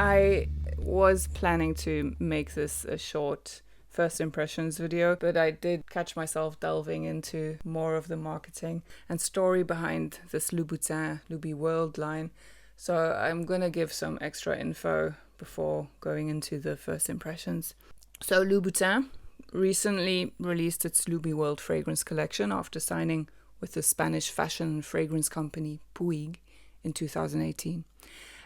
I was planning to make this a short first impressions video, but I did catch myself delving into more of the marketing and story behind this Louboutin Loubiworld line. So I'm gonna give some extra info before going into the first impressions. So Louboutin recently released its Loubiworld fragrance collection after signing with the Spanish fashion and fragrance company Puig in 2018.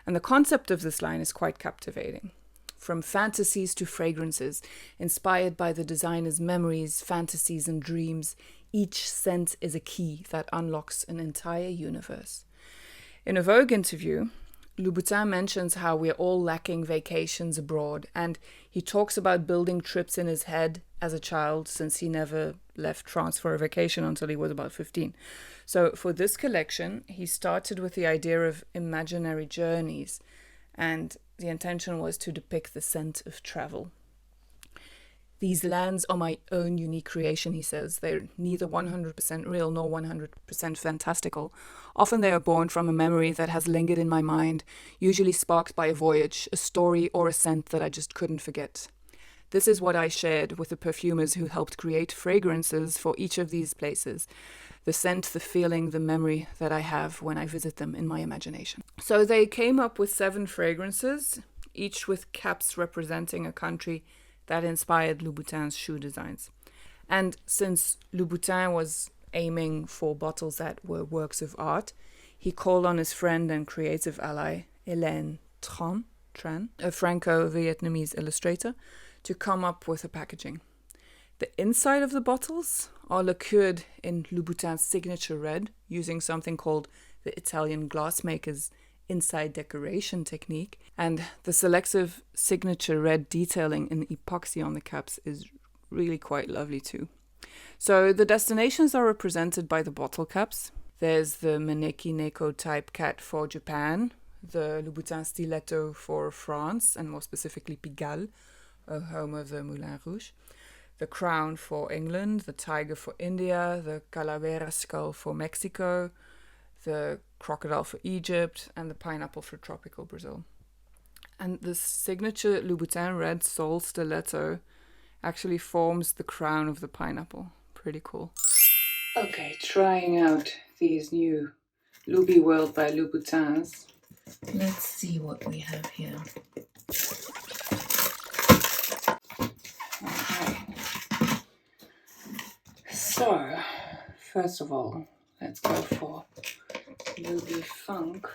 And the concept of this line is quite captivating. From fantasies to fragrances, inspired by the designer's memories, fantasies, and dreams, each scent is a key that unlocks an entire universe. In a Vogue interview, Louboutin mentions how we're all lacking vacations abroad, and he talks about building trips in his head as a child since he never left France for a vacation until he was about 15. So for this collection, he started with the idea of imaginary journeys, and the intention was to depict the scent of travel. These lands are my own unique creation, he says. They're neither 100% real nor 100% fantastical. Often they are born from a memory that has lingered in my mind, usually sparked by a voyage, a story, or a scent that I just couldn't forget. This is what I shared with the perfumers who helped create fragrances for each of these places. The scent, the feeling, the memory that I have when I visit them in my imagination. So they came up with 7 fragrances, each with caps representing a country that inspired Louboutin's shoe designs. And since Louboutin was aiming for bottles that were works of art, he called on his friend and creative ally, Hélène Tran, a Franco-Vietnamese illustrator, to come up with a packaging. The inside of the bottles are lacquered in Louboutin's signature red, using something called the Italian glassmaker's inside decoration technique, and the selective signature red detailing in epoxy on the caps is really quite lovely too. So the destinations are represented by the bottle caps. There's the Maneki Neko type cat for Japan, the Louboutin Stiletto for France, and more specifically Pigalle, home of the Moulin Rouge, the crown for England, the tiger for India, the calavera skull for Mexico, the crocodile for Egypt, and the pineapple for tropical Brazil. And the signature Louboutin red sole stiletto actually forms the crown of the pineapple. Pretty cool. Okay, trying out these new Loubiworld by Louboutins. Let's see what we have here. Okay. So, first of all, let's go for Luby Funk.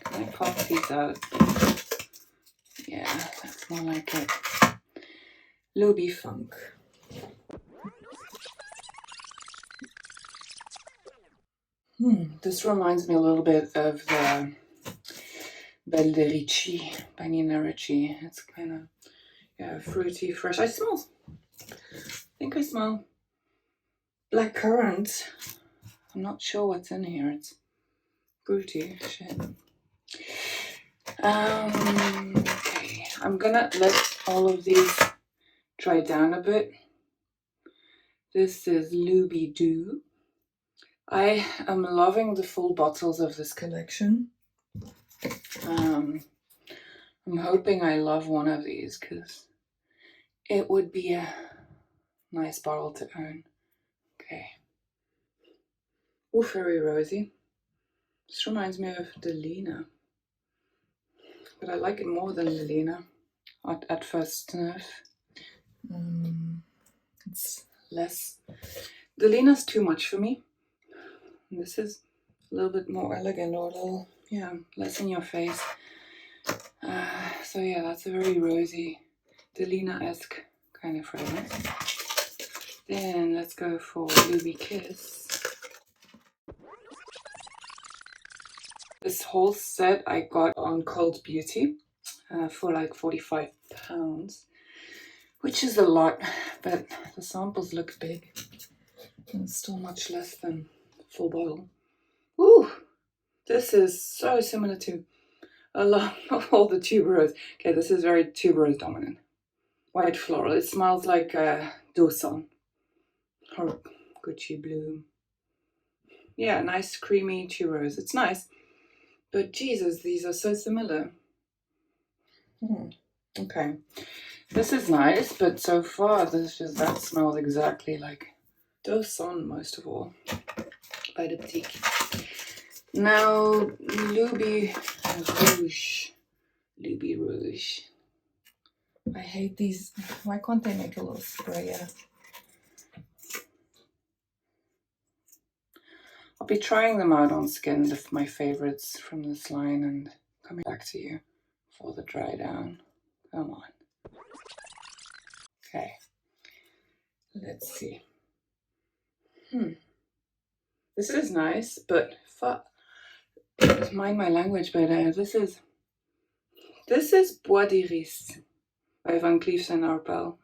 Can I pop these out? Yeah, that's more like it. Luby Funk. This reminds me a little bit of the Belle de Ricci by Nina Ricci. It's kind of fruity, fresh. I think I smell black currant. I'm not sure what's in here. It's fruity shit. Okay, I'm gonna let all of these dry down a bit. This is Louboutin. I am loving the full bottles of this collection. I'm hoping I love one of these because it would be a nice bottle to own. Okay. Oh, very rosy. This reminds me of Delina, but I like it more than Delina at first sniff. It's less. Delina's too much for me. And this is a little bit more elegant, or a little, less in your face. So yeah, that's a very rosy, Delina-esque kind of fragrance. Then let's go for Luby Kiss. This whole set I got on Cold Beauty for like £45, which is a lot, but the samples look big. And it's still much less than full bottle. Ooh, this is so similar to a lot of all the tuberose. Okay, this is very tuberose dominant. White floral. It smells like Dawson or Gucci Blue. Yeah, nice creamy tuberose. It's nice, but Jesus, these are so similar. Okay, this is nice, but so far that smells exactly like Dawson most of all by the boutique. Now Luby Rouge. Luby Rouge. I hate these. Why can't they make a little sprayer? I'll be trying them out on skin, my favorites from this line, and coming back to you for the dry down. Come on. Okay. Let's see. This is nice, but mind my language, but this is Bois d'Iris by Van Cleef and Arpels,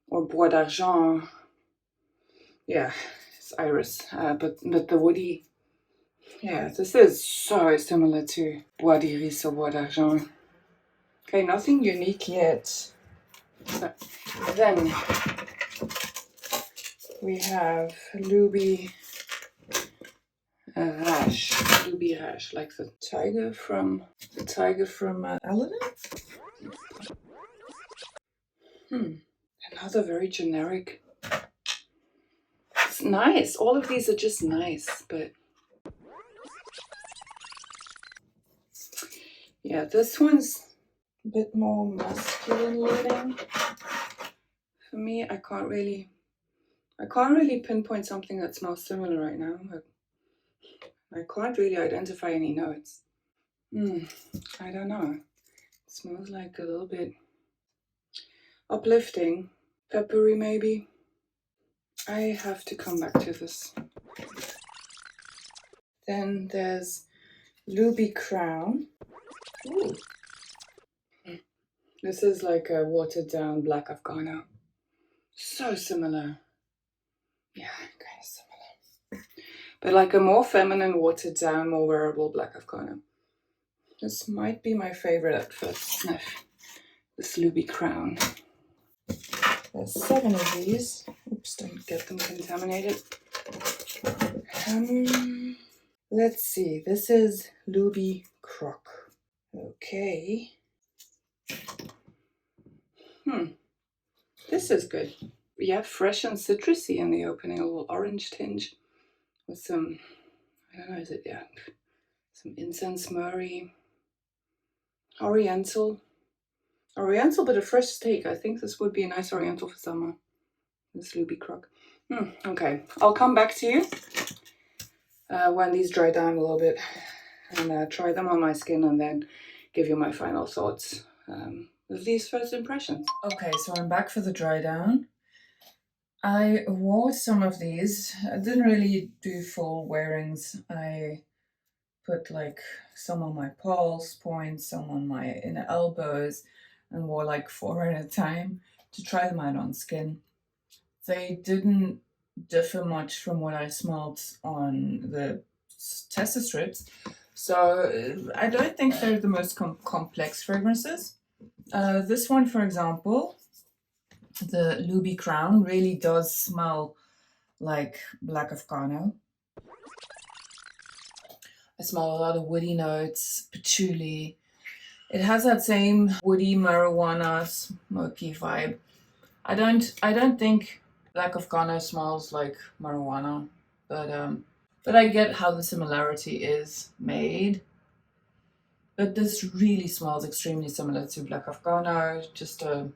or Bois d'Argent. Yeah, it's iris, but the woody. Yeah, this is so similar to Bois d'Iris or Bois d'Argent. Okay, nothing unique yet. So, then we have Luby Rash, like the tiger from Aladdin. Another very generic. It's nice. All of these are just nice, but yeah, this one's a bit more masculine leaning. For me, I can't really pinpoint something that smells similar right now. I can't really identify any notes. I don't know. It smells like a little bit uplifting, peppery maybe. I have to come back to this. Then there's Luby Crown. Ooh. This is like a watered down black Afghano. So similar. Yeah, kind of similar. But like a more feminine, watered down, more wearable black Afghano. This might be my favorite at first sniff. This Luby Crown. There's 7 of these. Oops, don't get them contaminated. Let's see. This is Luby Crock. Okay. This is good. Yeah, fresh and citrusy in the opening, a little orange tinge with some, I don't know, is it, yeah, some incense myrrh, oriental, but a fresh take. I think this would be a nice oriental for summer, this Luby Crock. Okay, I'll come back to you when these dry down a little bit and try them on my skin and then give you my final thoughts of these first impressions. Okay, so I'm back for the dry down. I wore some of these. I didn't really do full wearings. I put like some on my pulse points, some on my inner elbows, and wore like 4 at a time to try them out on skin. They didn't differ much from what I smelled on the tester strips, so I don't think they're the most complex fragrances. This one, for example, the Luby Crown, really does smell like black Afghano. I smell a lot of woody notes, patchouli. It has that same woody marijuana smoky vibe. I don't think black Afghano smells like marijuana, but I get how the similarity is made. But this really smells extremely similar to black Afghano, just a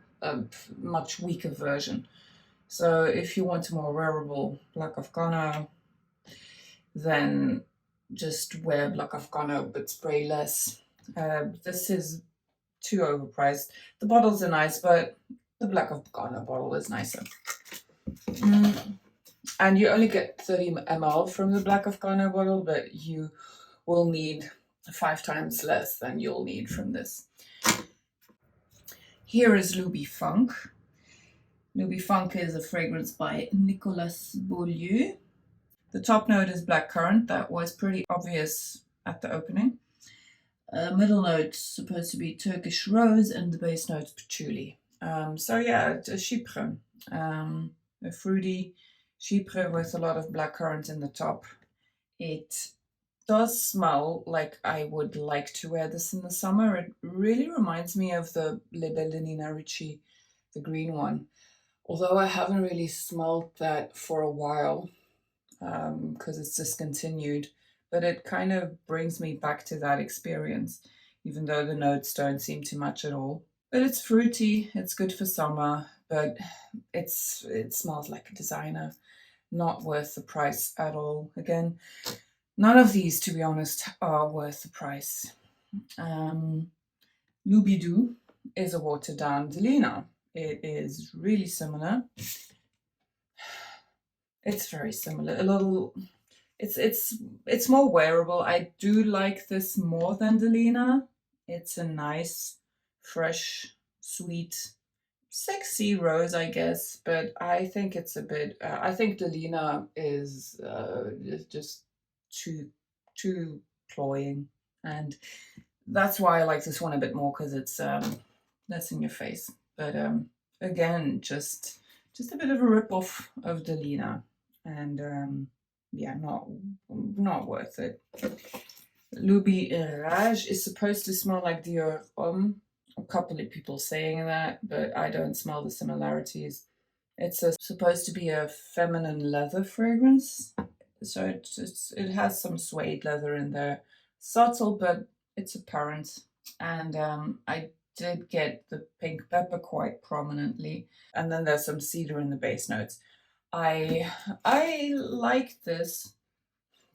much weaker version. So if you want a more wearable black Afghano, then just wear black Afghano but spray less. This is too overpriced. The bottles are nice, but the black Afghano bottle is nicer. And you only get 30 ml from the black Afghano bottle, but you will need 5 times less than you'll need from this. Here is Luby Funk. Luby Funk is a fragrance by Nicolas Beaulieu. The top note is blackcurrant. That was pretty obvious at the opening. Middle note supposed to be Turkish rose, and the base note patchouli. So yeah, it's a chypre, a fruity chypre with a lot of blackcurrant in the top. It does smell like I would like to wear this in the summer. It really reminds me of the Le Belle de Nina Ricci, the green one. Although I haven't really smelled that for a while because it's discontinued, but it kind of brings me back to that experience, even though the notes don't seem to match at all. But it's fruity, it's good for summer, but it smells like a designer. Not worth the price at all. Again, none of these, to be honest, are worth the price. Loubidou is a watered down Delina. It is really similar. It's very similar. A little, it's more wearable. I do like this more than Delina. It's a nice, fresh, sweet, sexy rose, I guess. But I think it's a bit. I think Delina is just too cloying, and that's why I like this one a bit more because it's less in your face. But again, just a bit of a rip off of Delina, and yeah, not worth it. Luby Rage is supposed to smell like Dior Homme. A couple of people saying that, but I don't smell the similarities. It's supposed to be a feminine leather fragrance, so it has some suede leather in there. Subtle, but it's apparent. And I did get the pink pepper quite prominently, and then there's some cedar in the base notes. I like this,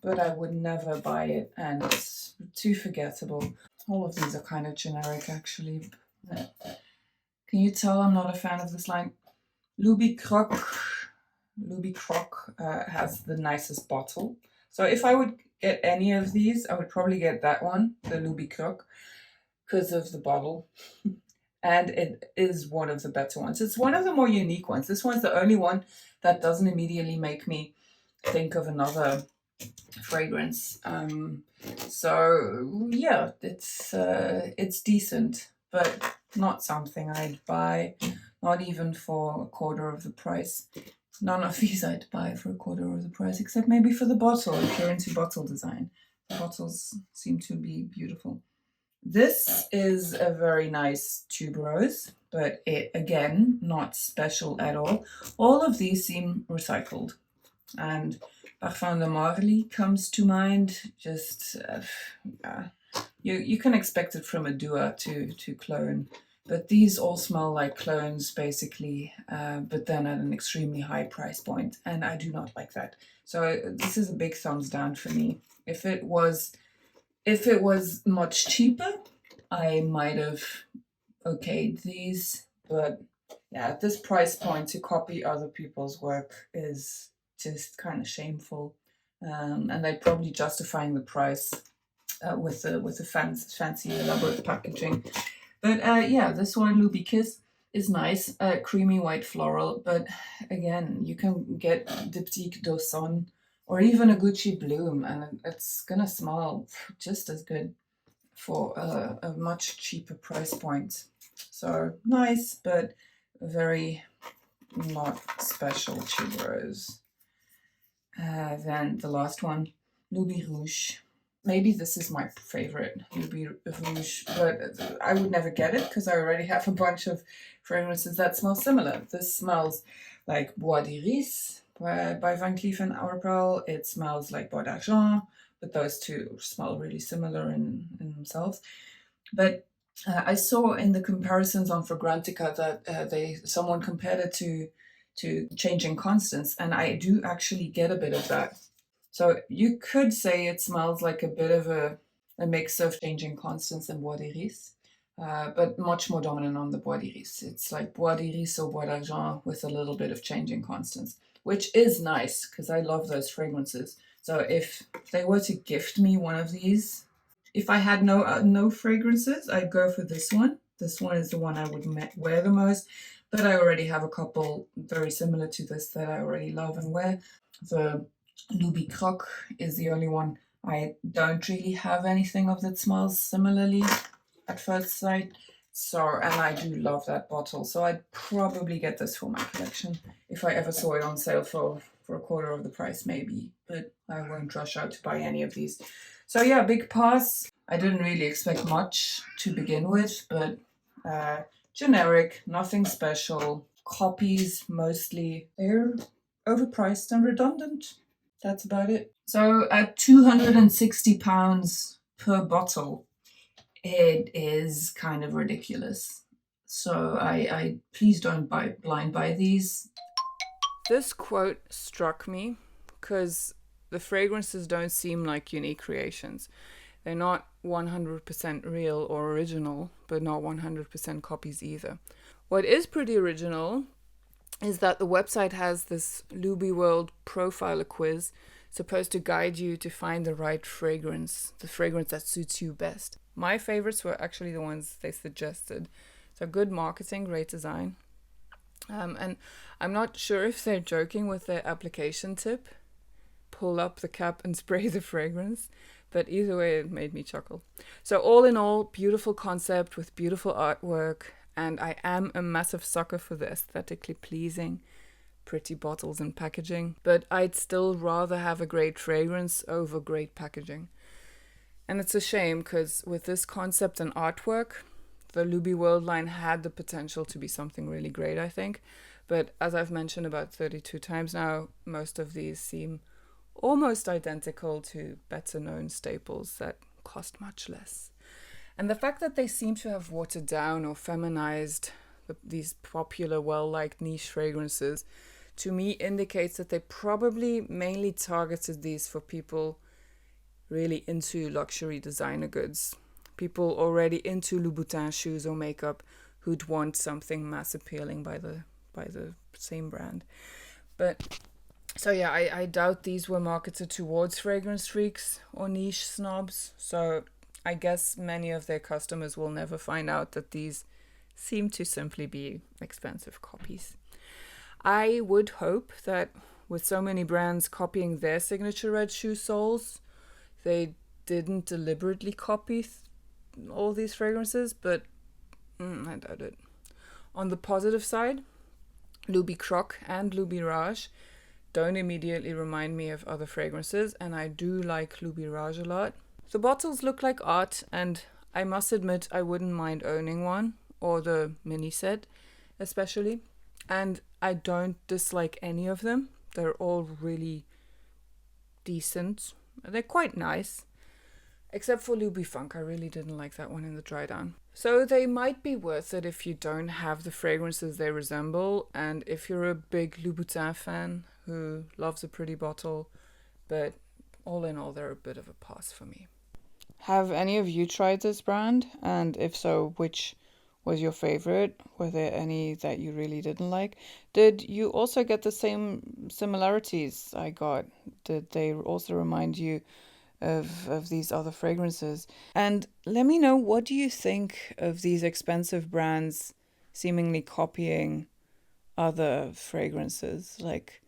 but I would never buy it, and it's too forgettable. All of these are kind of generic, actually. Can you tell I'm not a fan of this line? Luby Croc has the nicest bottle. So if I would get any of these, I would probably get that one, the Luby Croc, because of the bottle. And it is one of the better ones. It's one of the more unique ones. This one's the only one that doesn't immediately make me think of another fragrance. So yeah, it's decent, but not something I'd buy, not even for a quarter of the price. None of these I'd buy for a quarter of the price, except maybe for the bottle, if you're into bottle design. The bottles seem to be beautiful. This is a very nice tuberose, but it, again, not special at all. All of these seem recycled. And Parfum de Marly comes to mind. Just, yeah. You can expect it from a doer to clone. But these all smell like clones, basically, but then at an extremely high price point. And I do not like that. So this is a big thumbs down for me. If it was much cheaper, I might have okayed these. But yeah, at this price point, to copy other people's work is just kind of shameful. And they're probably justifying the price with the fancy elaborate packaging. But yeah, this one, Luby Kiss, is nice. Creamy white floral. But again, you can get Diptyque d'Automne or even a Gucci Bloom, and it's gonna smell just as good for a much cheaper price point. So nice, but very not special tuberose. Then the last one, Luby Rouge. Maybe this is my favorite, Luby Rouge, but I would never get it because I already have a bunch of fragrances that smell similar. This smells like Bois d'Iris by Van Cleef & Arpels. It smells like Bois d'Argent, but those two smell really similar in themselves. But I saw in the comparisons on Fragrantica that someone compared it to Changing Constance, and I do actually get a bit of that. So you could say it smells like a bit of a mix of Changing Constance and Bois d'Iris, but much more dominant on the Bois d'Iris. It's like Bois d'Iris or Bois d'Argent with a little bit of Changing Constance, which is nice because I love those fragrances. So if they were to gift me one of these, if I had no fragrances, I'd go for this one. This one is the one I would wear the most, but I already have a couple very similar to this that I already love and wear. The Luby Croc is the only one I don't really have anything of that smells similarly at first sight. So, and I do love that bottle. So I'd probably get this for my collection if I ever saw it on sale for a quarter of the price, maybe. But I won't rush out to buy any of these. So yeah, big pass. I didn't really expect much to begin with, but generic, nothing special. Copies mostly. They're overpriced and redundant. That's about it. So at £260 per bottle, it is kind of ridiculous. So I please don't blind buy these. This quote struck me because the fragrances don't seem like unique creations. They're not 100% real or original, but not 100% copies either. What is pretty original is that the website has this Loubiworld profiler quiz supposed to guide you to find the right fragrance, the fragrance that suits you best. My favorites were actually the ones they suggested. So good marketing, great design. And I'm not sure if they're joking with their application tip. Pull up the cap and spray the fragrance. But either way, it made me chuckle. So all in all, beautiful concept with beautiful artwork. And I am a massive sucker for the aesthetically pleasing, pretty bottles and packaging. But I'd still rather have a great fragrance over great packaging. And it's a shame because with this concept and artwork, the Loubiworld line had the potential to be something really great, I think. But as I've mentioned about 32 times now, most of these seem almost identical to better known staples that cost much less. And the fact that they seem to have watered down or feminized these popular, well-liked niche fragrances, to me indicates that they probably mainly targeted these for people really into luxury designer goods. People already into Louboutin shoes or makeup who'd want something mass appealing by the same brand. But so yeah, I doubt these were marketed towards fragrance freaks or niche snobs. So I guess many of their customers will never find out that these seem to simply be expensive copies. I would hope that with so many brands copying their signature red shoe soles, they didn't deliberately copy all these fragrances, but I doubt it. On the positive side, Luby Croc and Luby Raj don't immediately remind me of other fragrances, and I do like Luby Raj a lot. The bottles look like art, and I must admit I wouldn't mind owning one, or the mini set especially. And I don't dislike any of them. They're all really decent. They're quite nice. Except for Luby Funk, I really didn't like that one in the dry down. So they might be worth it if you don't have the fragrances they resemble, and if you're a big Louboutin fan who loves a pretty bottle, but all in all, they're a bit of a pass for me. Have any of you tried this brand? And if so, which was your favorite? Were there any that you really didn't like? Did you also get the same similarities I got? Did they also remind you of these other fragrances? And let me know, what do you think of these expensive brands seemingly copying other fragrances? Like,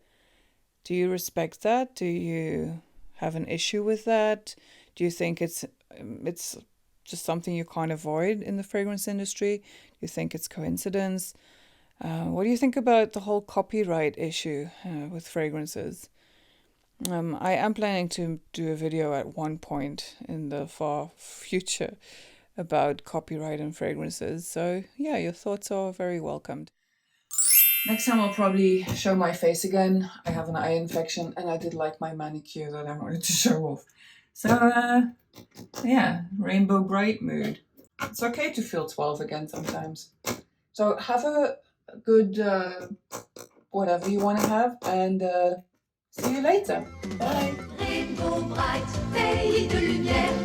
do you respect that? Do you have an issue with that? Do you think it's just something you can't avoid in the fragrance industry? Do you think it's coincidence? What do you think about the whole copyright issue with fragrances? I am planning to do a video at one point in the far future about copyright and fragrances. So yeah, your thoughts are very welcomed. Next time I'll probably show my face again. I have an eye infection and I did like my manicure that I wanted to show off. So yeah, rainbow bright mood. It's okay to feel 12 again sometimes. So have a good whatever you want to have, and see you later. Bye. Rainbow bright, pays de lumière.